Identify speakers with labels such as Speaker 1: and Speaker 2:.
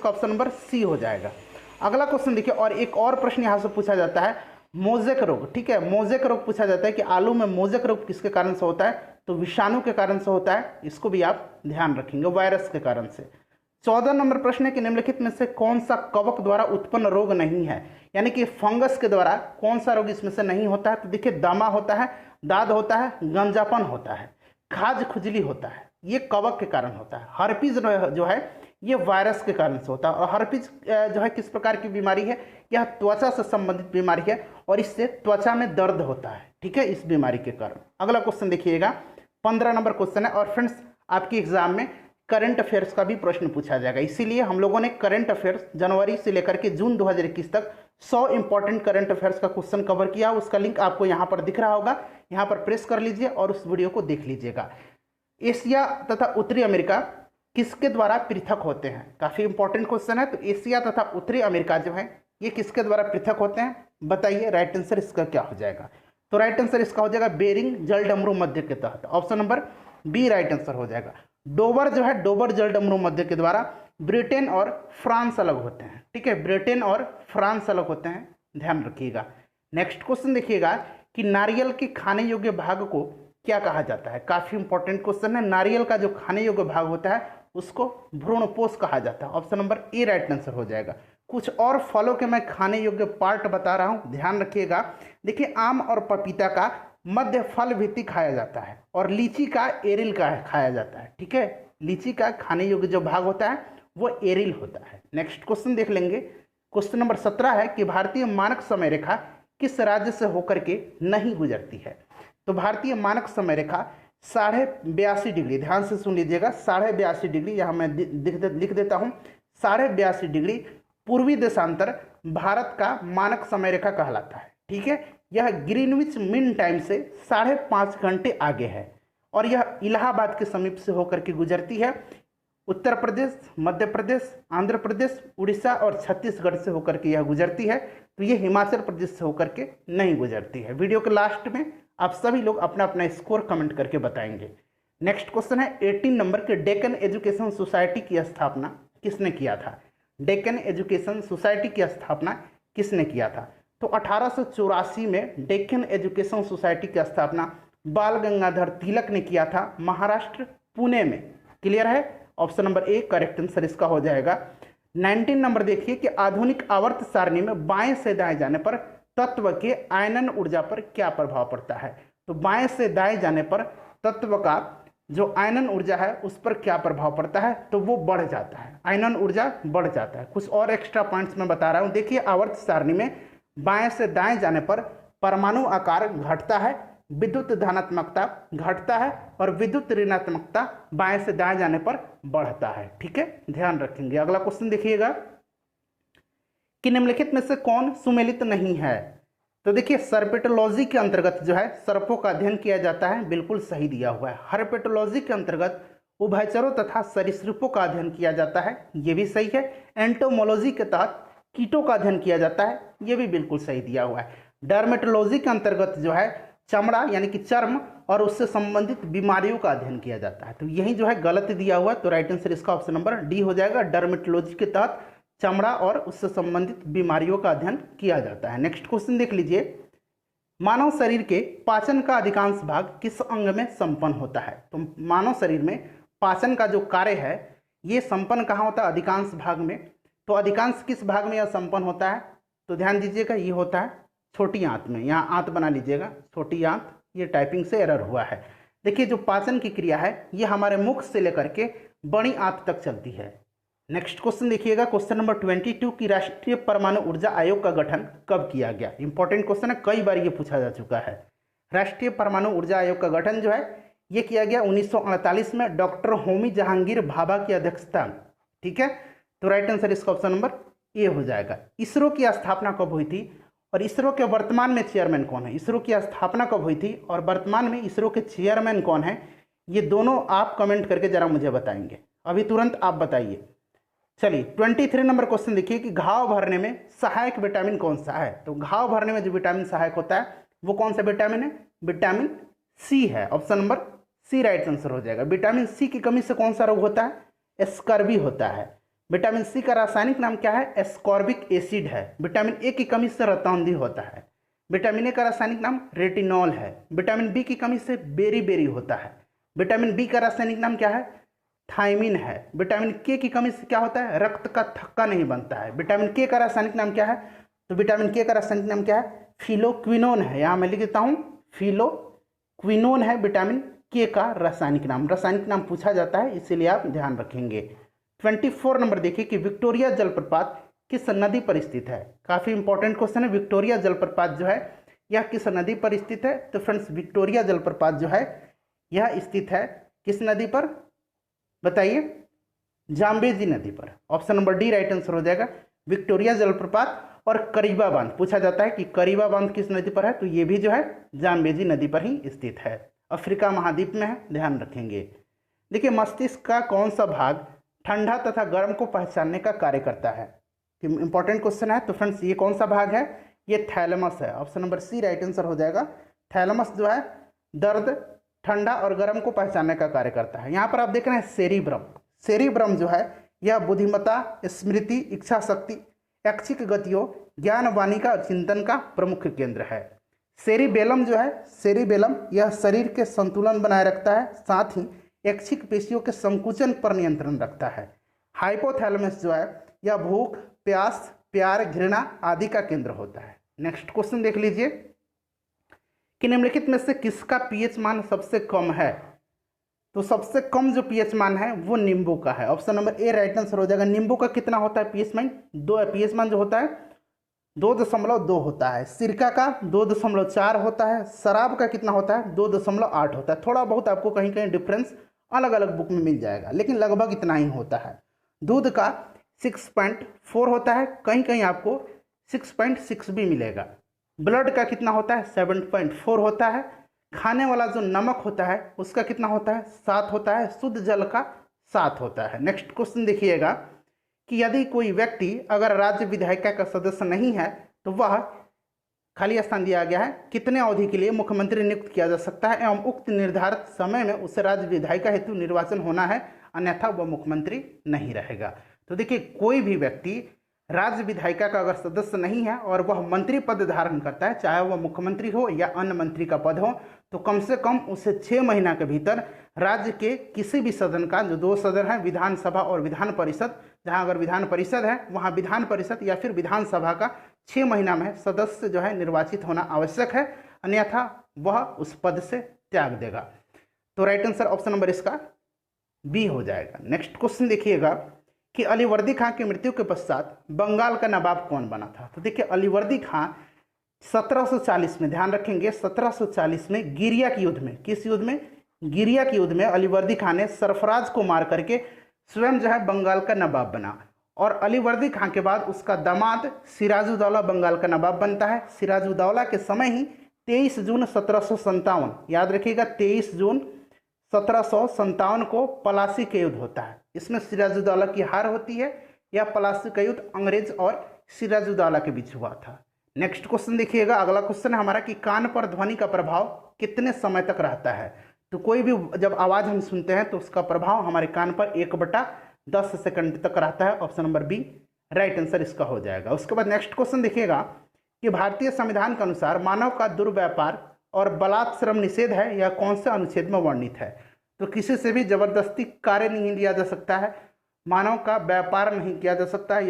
Speaker 1: इसका option number सी हो जाएगा। अगला क्वेश्चन देखिए, और एक और प्रश्न यहाँ से पूछा जाता है, मोजेक रोग। ठीक है, मोजेक रोग पूछा जाता है कि आलू में मोजेक रोग किसके कारण से होता है, तो विषाणु के कारण से होता है। इसको भी आप ध्यान रखेंगे, वायरस के कारण से। 14 नंबर प्रश्न है कि निम्नलिखित में से कौन सा कवक द्वारा उत्पन्न रोग नहीं है, यानी कि फंगस के द्वारा कौन सा रोग इसमें से नहीं होता है। तो देखिए, दमा होता है, दाद होता है, गंजापन होता है, खाज खुजली होता है, ये कवक के कारण होता है। हर्पीज जो है ये वायरस के कारण से होता है। और हर्पीज जो है किस प्रकार की बीमारी है, यह त्वचा से संबंधित बीमारी है और इससे त्वचा में दर्द होता है। ठीक है, इस बीमारी के कारण। अगला क्वेश्चन देखिएगा, 15 नंबर क्वेश्चन है। और फ्रेंड्स, आपकी एग्जाम में करंट अफेयर्स का भी प्रश्न पूछा जाएगा, इसीलिए हम लोगों ने करंट अफेयर्स जनवरी से लेकर के जून 2021 तक 100 इंपॉर्टेंट करंट अफेयर्स का क्वेश्चन कवर किया। उसका लिंक आपको यहाँ पर दिख रहा होगा, यहाँ पर प्रेस कर लीजिए और उस वीडियो को देख लीजिएगा। एशिया तथा उत्तरी अमेरिका किसके द्वारा पृथक होते हैं, काफी इंपॉर्टेंट क्वेश्चन है। तो एशिया तथा उत्तरी अमेरिका जो है ये किसके द्वारा पृथक होते हैं, बताइए। राइट आंसर इसका क्या हो जाएगा, तो राइट आंसर इसका हो जाएगा बेरिंग जलडमरू मध्य के तहत। Option number B right answer हो जाएगा। डोबर जो है, डोबर जलडमरू मध्य के द्वारा ब्रिटेन और फ्रांस अलग होते हैं। ठीक है, ब्रिटेन और फ्रांस अलग होते हैं, ध्यान रखिएगा। नेक्स्ट क्वेश्चन देखिएगा कि नारियल के खाने योग्य भाग को क्या कहा जाता है, काफी इंपॉर्टेंट क्वेश्चन है। नारियल का जो खाने योग्य भाग होता है उसको भ्रूणपोष कहा जाता है। Option number A right answer हो जाएगा। कुछ और फलों के मैं खाने योग्य पार्ट बता रहा हूं, ध्यान रखिएगा। देखिए, आम और पपीता का मध्य फल भित्ति खाया जाता है और लीची का एरिल का खाया जाता है। ठीक है, लीची का खाने योग्य जो भाग होता है वो एरिल होता है। नेक्स्ट क्वेश्चन देख लेंगे, क्वेश्चन नंबर 17 है कि भारतीय मानक समय रेखा किस राज्य से होकर के नहीं गुजरती है। तो भारतीय मानक समय रेखा 82.5 डिग्री, ध्यान से सुन लीजिएगा, 82.5 डिग्री, यहाँ मैं लिख देता हूँ, 82.5 डिग्री पूर्वी देशांतर भारत का मानक समय रेखा कहलाता है। ठीक है, यह ग्रीनविच मीन टाइम से 5.5 घंटे आगे है और यह इलाहाबाद के समीप से होकर के गुजरती है। उत्तर प्रदेश, मध्य प्रदेश, आंध्र प्रदेश, उड़ीसा और छत्तीसगढ़ से होकर के यह गुजरती है। तो ये हिमाचल प्रदेश से होकर के नहीं गुजरती है। वीडियो के लास्ट में आप सभी लोग अपना अपना स्कोर कमेंट करके बताएंगे। नेक्स्ट क्वेश्चन है 18 नंबर के, डेक्कन एजुकेशन सोसाइटी की स्थापना किसने किया था। डेक्कन एजुकेशन सोसाइटी की स्थापना किसने किया था। तो 1884 में डेक्कन एजुकेशन सोसाइटी की स्थापना बाल गंगाधर तिलक ने किया था, महाराष्ट्र पुणे में। क्लियर है, option number A correct answer इसका हो जाएगा। 19 नंबर देखिए कि आधुनिक आवर्त सारणी में बाएं से दाएं जाने पर तत्व के आयनन ऊर्जा पर क्या प्रभाव पड़ता है। तो बाएं से दाएं जाने पर तत्व का जो आयनन ऊर्जा है उस पर क्या प्रभाव पड़ता है, तो वो बढ़ जाता है, आयनन ऊर्जा बढ़ जाता है। कुछ और एक्स्ट्रा पॉइंट्स मैं बता रहा हूं। देखिए, आवर्त सारणी में बाएं से दाएं जाने पर परमाणु आकार घटता है, विद्युत धनात्मकता घटता है और विद्युत ऋणात्मकता बाएं से दाएं जाने पर बढ़ता है। ठीक है, ध्यान रखेंगे। अगला क्वेश्चन देखिएगा कि निम्नलिखित में से कौन सुमेलित नहीं है। तो देखिए, सर्पेटोलॉजी के अंतर्गत जो है सर्पों का अध्ययन किया जाता है, बिल्कुल सही दिया हुआ है। हर्पेटोलॉजी के अंतर्गत उभयचरों तथा सरीसृपों का अध्ययन किया जाता है, ये भी सही है। एंटोमोलॉजी के तहत कीटों का अध्ययन किया जाता है, ये भी बिल्कुल सही दिया हुआ है। डर्मेटोलॉजी के अंतर्गत जो है चमड़ा यानी कि चर्म और उससे संबंधित बीमारियों का अध्ययन किया जाता है। तो यही जो है गलत दिया हुआ है, तो राइट आंसर इसका ऑप्शन नंबर डी हो जाएगा। डर्मेटोलॉजी के तहत चमड़ा और उससे संबंधित बीमारियों का अध्ययन किया जाता है। नेक्स्ट क्वेश्चन देख लीजिए, मानव शरीर के पाचन का अधिकांश भाग किस अंग में संपन्न होता है। तो मानव शरीर में पाचन का जो कार्य है ये संपन्न कहाँ होता है, अधिकांश भाग में। तो अधिकांश किस भाग में यह संपन्न होता है, तो ध्यान दीजिएगा, ये होता है छोटी आंत में। यहाँ आंत बना लीजिएगा, छोटी आंत, ये टाइपिंग से एरर हुआ है। देखिए, जो पाचन की क्रिया है ये हमारे मुख से लेकर के बड़ी आंत तक चलती है। नेक्स्ट क्वेश्चन देखिएगा, क्वेश्चन नंबर 22 की राष्ट्रीय परमाणु ऊर्जा आयोग का गठन कब किया गया। इंपॉर्टेंट क्वेश्चन है, कई बार ये पूछा जा चुका है। राष्ट्रीय परमाणु ऊर्जा आयोग का गठन जो है ये किया गया 1948 में, डॉक्टर होमी जहांगीर भाभा की अध्यक्षता। ठीक है, तो राइट आंसर इसका ऑप्शन नंबर ए हो जाएगा। इसरो की स्थापना कब हुई थी और इसरो के वर्तमान में चेयरमैन कौन है। इसरो की स्थापना कब हुई थी और वर्तमान में इसरो के चेयरमैन कौन है, ये दोनों आप कमेंट करके जरा मुझे बताएंगे, अभी तुरंत आप बताइए। चलिए 23 नंबर क्वेश्चन देखिए कि घाव भरने में सहायक विटामिन कौन सा है। तो घाव भरने में जो विटामिन सहायक होता है वो कौन सा विटामिन है, विटामिन सी है। Option number C right answer हो जाएगा। विटामिन सी की कमी से कौन सा रोग होता है, स्कर्वी होता है। विटामिन सी का रासायनिक नाम क्या है? एस्कॉर्बिक एसिड है। विटामिन ए की कमी से रतौंधी होता है। विटामिन ए का रासायनिक नाम रेटिनॉल है। विटामिन बी की कमी से बेरी होता है। विटामिन बी का रासायनिक नाम क्या है? थायमिन है। विटामिन के की कमी से क्या होता है? रक्त का थक्का नहीं बनता है। विटामिन के का रासायनिक नाम क्या है? तो विटामिन के का रासायनिक नाम क्या है? फिलोक्विनोन है। यहाँ मैं लिख देता हूँ, फिलोक्विनोन है विटामिन के का रासायनिक नाम। रासायनिक नाम पूछा जाता है, इसीलिए आप ध्यान रखेंगे। 24 नंबर देखिए कि विक्टोरिया जलप्रपात किस नदी पर स्थित है? काफी इंपॉर्टेंट क्वेश्चन है। विक्टोरिया जलप्रपात जो है यह किस नदी पर स्थित है? तो फ्रेंड्स, विक्टोरिया जलप्रपात जो है यह स्थित है किस नदी पर? बताइए। जाम्बेजी नदी पर। Option number D right answer हो जाएगा। विक्टोरिया जलप्रपात और करीबा बांध पूछा जाता है कि करीबा बांध किस नदी पर है? तो ये भी जो है जाम्बेजी नदी पर ही स्थित है। अफ्रीका महाद्वीप में है, ध्यान रखेंगे। देखिए, मस्तिष्क का कौन सा भाग ठंडा तथा गर्म को पहचानने का कार्य करता है? इंपॉर्टेंट क्वेश्चन है। तो फ्रेंड्स, ये कौन सा भाग है? ये थैलेमस है। Option number C right answer हो जाएगा। थैलेमस जो है दर्द, ठंडा और गर्म को पहचानने का कार्य करता है। यहाँ पर आप देख रहे हैं सेरिब्रम। सेरिब्रम जो है यह बुद्धिमत्ता, स्मृति, इच्छा शक्ति, ऐच्छिक गतियों, ज्ञान, वाणी का चिंतन का प्रमुख केंद्र है। सेरिबेलम जो है, सेरिबेलम यह शरीर के संतुलन बनाए रखता है, साथ ही ऐच्छिक पेशियों के संकुचन पर नियंत्रण रखता है। हाइपोथैलेमस जो है यह भूख, प्यास, प्यार, घृणा आदि का केंद्र होता है। नेक्स्ट क्वेश्चन देख लीजिए कि निम्नलिखित में से किसका पीएच मान सबसे कम है? तो सबसे कम जो पीएच मान है वो नींबू का है। Option number A right answer हो जाएगा। नींबू का कितना होता है पीएच मान? पीएच मान जो होता है 2.2 होता है। सिरका का 2.4 होता है। शराब का कितना होता है? 2.8 होता है। थोड़ा बहुत आपको कहीं कहीं डिफरेंस अलग अलग बुक में मिल जाएगा, लेकिन लगभग इतना ही होता है। दूध का 6.4 होता है, कहीं कहीं आपको 6.6 भी मिलेगा। ब्लड का कितना होता है? 7.4 होता है। खाने वाला जो नमक होता है उसका कितना होता है? 7 होता है। शुद्ध जल का 7 होता है। नेक्स्ट क्वेश्चन देखिएगा कि यदि कोई व्यक्ति अगर राज्य विधायिका का सदस्य नहीं है तो वह, खाली स्थान दिया गया है, कितने अवधि के लिए मुख्यमंत्री नियुक्त किया जा सकता है एवं उक्त निर्धारित समय में उसे राज्य विधायिका हेतु निर्वाचन होना है, अन्यथा वह मुख्यमंत्री नहीं रहेगा। तो देखिए, कोई भी व्यक्ति राज्य विधायिका का अगर सदस्य नहीं है और वह मंत्री पद धारण करता है, चाहे वह मुख्यमंत्री हो या अन्य मंत्री का पद हो, तो कम से कम उसे 6 महीना के भीतर राज्य के किसी भी सदन का, जो 2 सदन है, विधानसभा और विधान परिषद, जहां अगर विधान परिषद है वहां विधान परिषद या फिर विधानसभा का 6 महीना में सदस्य जो है निर्वाचित होना आवश्यक है, अन्यथा वह उस पद से त्याग देगा। तो राइट आंसर ऑप्शन नंबर इसका बी हो जाएगा। नेक्स्ट क्वेश्चन देखिएगा कि अलीवर्दी खां की मृत्यु के पश्चात बंगाल का नवाब कौन बना था? तो देखिए, अलीवर्दी खां 1740 में, ध्यान रखेंगे, 1740 में गिरिया के युद्ध में, किस युद्ध में? गिरिया के युद्ध में अलीवर्दी खां ने सरफराज को मार करके स्वयं जो है बंगाल का नवाब बना। और अलीवर्दी खां के बाद उसका दामाद सिराजुद्दौला बंगाल का नवाब बनता है। सिराजुद्दौला के समय ही 23 जून 1757, याद रखिएगा 23 जून 1757 को पलासी के युद्ध होता है। इसमें सिराजुद्दौला की हार होती है। यह पलासी का युद्ध अंग्रेज और सिराजुद्दौला के बीच हुआ था। नेक्स्ट क्वेश्चन देखिएगा, अगला क्वेश्चन है हमारा कि कान पर ध्वनि का प्रभाव कितने समय तक रहता है? तो कोई भी जब आवाज़ हम सुनते हैं तो उसका प्रभाव हमारे कान पर 1/10 सेकंड तक रहता है। Option number B right answer इसका हो जाएगा। उसके बाद नेक्स्ट क्वेश्चन देखिएगा कि भारतीय संविधान के अनुसार मानव का दुर्व्यापार और बलात्श्रम निषेध है, यह कौन से अनुच्छेद में वर्णित है? तो किसी से भी जबरदस्ती कार्य नहीं लिया जा सकता है, मानव का व्यापार नहीं किया जा सकता है, या